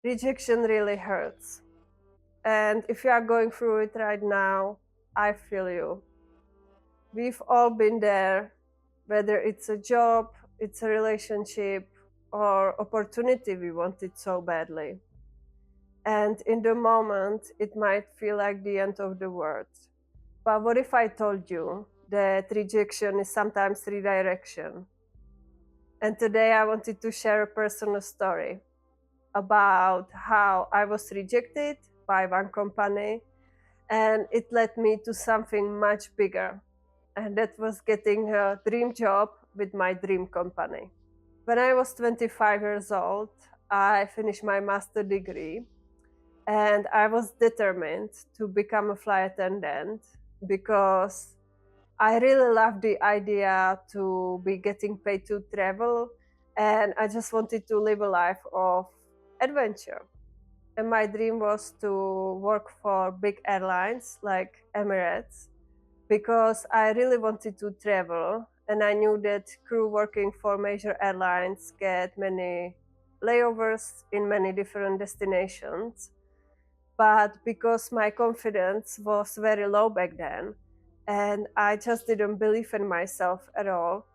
Rejection really hurts. And if you are going through it right now, I feel you. We've all been there, whether it's a job, it's a relationship, or opportunity we wanted so badly. And in the moment, it might feel like the end of the world. But what if I told you that rejection is sometimes redirection? And today I wanted to share a personal story about how I was rejected by one company, and it led me to something much bigger, and that was getting a dream job with my dream company. When I was 25 years old, I finished my master degree, and I was determined to become a flight attendant because I really love the idea to be getting paid to travel, and I just wanted to live a life of adventure. And my dream was to work for big airlines like Emirates because I really wanted to travel, and I knew that crew working for major airlines get many layovers in many different destinations. But because my confidence was very low back then, and I just didn't believe in myself at all,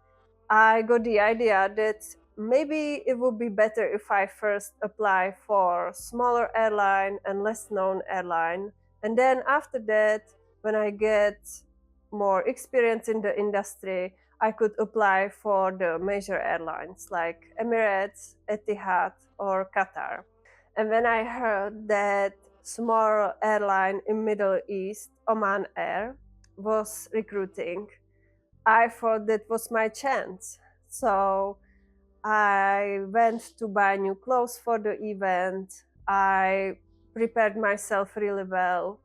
I got the idea that maybe it would be better if I first apply for smaller airline and less known airline, and then after that, when I get more experience in the industry, I could apply for the major airlines like Emirates, Etihad, or Qatar. And when I heard that small airline in Middle East, Oman Air, was recruiting, I thought that was my chance. So I went to buy new clothes for the event. I prepared myself really well.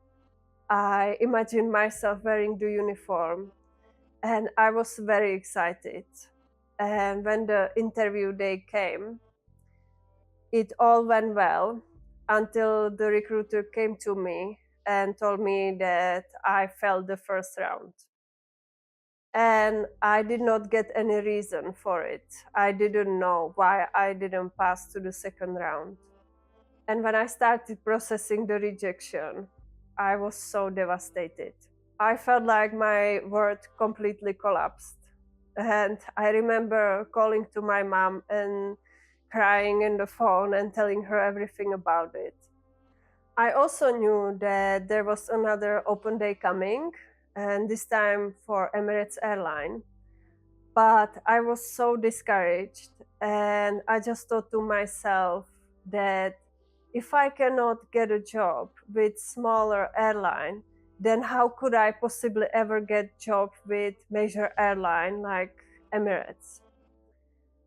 I imagined myself wearing the uniform, and I was very excited. And when the interview day came, it all went well until the recruiter came to me and told me that I failed the first round. And I did not get any reason for it. I didn't know why I didn't pass to the second round. And when I started processing the rejection, I was so devastated. I felt like my world completely collapsed. And I remember calling to my mom and crying in the phone and telling her everything about it. I also knew that there was another open day coming, and this time for Emirates Airline. But I was so discouraged, and I just thought to myself that if I cannot get a job with smaller airline, then how could I possibly ever get job with major airline like Emirates?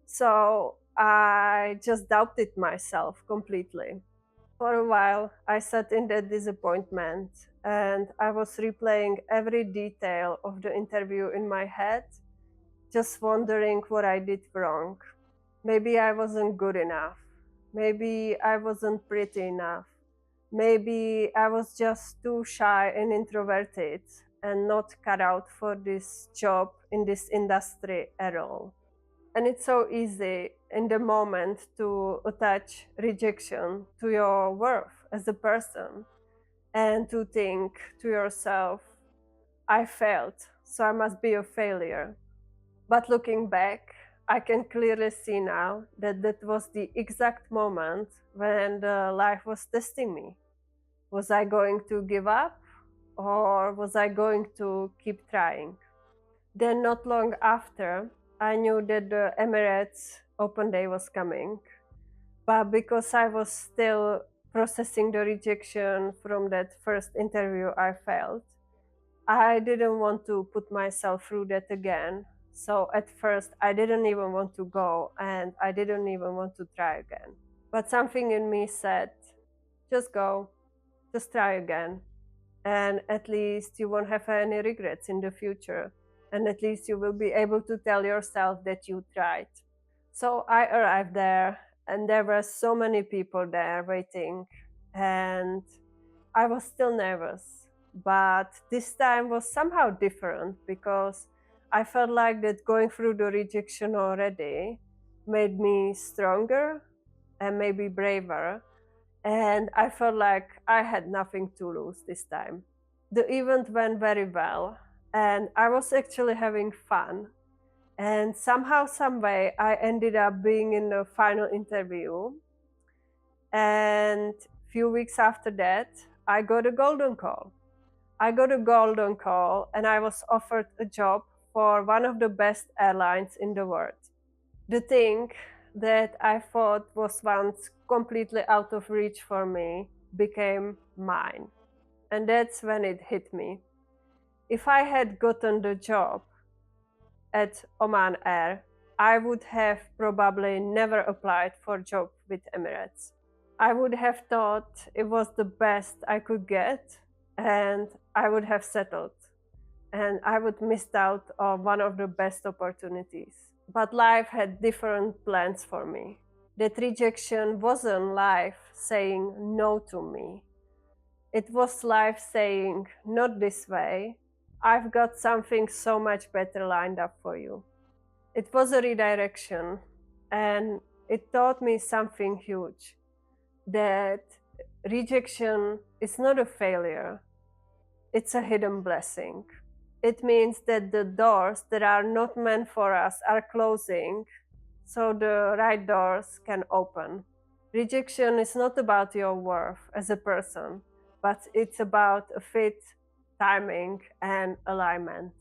So I just doubted myself completely. For a while, I sat in that disappointment, and I was replaying every detail of the interview in my head, just wondering what I did wrong. Maybe I wasn't good enough. Maybe I wasn't pretty enough. Maybe I was just too shy and introverted and not cut out for this job in this industry at all. And it's so easy in the moment to attach rejection to your worth as a person and to think to yourself, I failed, so I must be a failure. But looking back, I can clearly see now that that was the exact moment when the life was testing me. Was I going to give up, or was I going to keep trying? Then, not long after, I knew that the Emirates Open Day was coming. But because I was still processing the rejection from that first interview I failed, I didn't want to put myself through that again. So at first, I didn't even want to go, and I didn't even want to try again. But something in me said, just go, just try again. And at least you won't have any regrets in the future. And at least you will be able to tell yourself that you tried. So I arrived there, and there were so many people there waiting. And I was still nervous, but this time was somehow different because I felt like that going through the rejection already made me stronger and maybe braver. and I felt like I had nothing to lose this time. The event went very well, and I was actually having fun. And somehow, some way, I ended up being in the final interview. And few weeks after that, I got a golden call. I got a golden call, and I was offered a job for one of the best airlines in the world. The thing that I thought was once completely out of reach for me became mine. And that's when it hit me. If I had gotten the job at Oman Air, I would have probably never applied for a job with Emirates. I would have thought it was the best I could get, and I would have settled, and I would missed out on one of the best opportunities. But life had different plans for me. That rejection wasn't life saying no to me. It was life saying, not this way. I've got something so much better lined up for you. It was a redirection, and it taught me something huge, that rejection is not a failure, it's a hidden blessing. It means that the doors that are not meant for us are closing, so the right doors can open. Rejection is not about your worth as a person, but it's about a fit, timing, and alignment.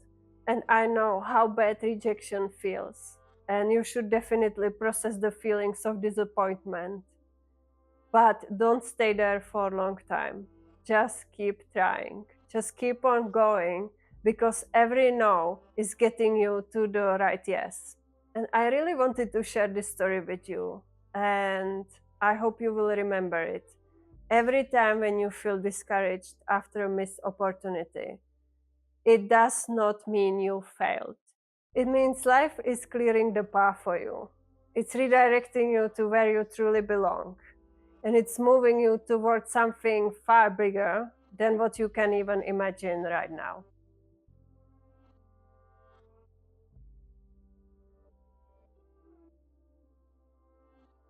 And I know how bad rejection feels, and you should definitely process the feelings of disappointment. But don't stay there for a long time. Just keep trying. Just keep on going, because every no is getting you to the right yes. And I really wanted to share this story with you, and I hope you will remember it. Every time when you feel discouraged after a missed opportunity, it does not mean you failed. It means life is clearing the path for you. It's redirecting you to where you truly belong. And it's moving you towards something far bigger than what you can even imagine right now.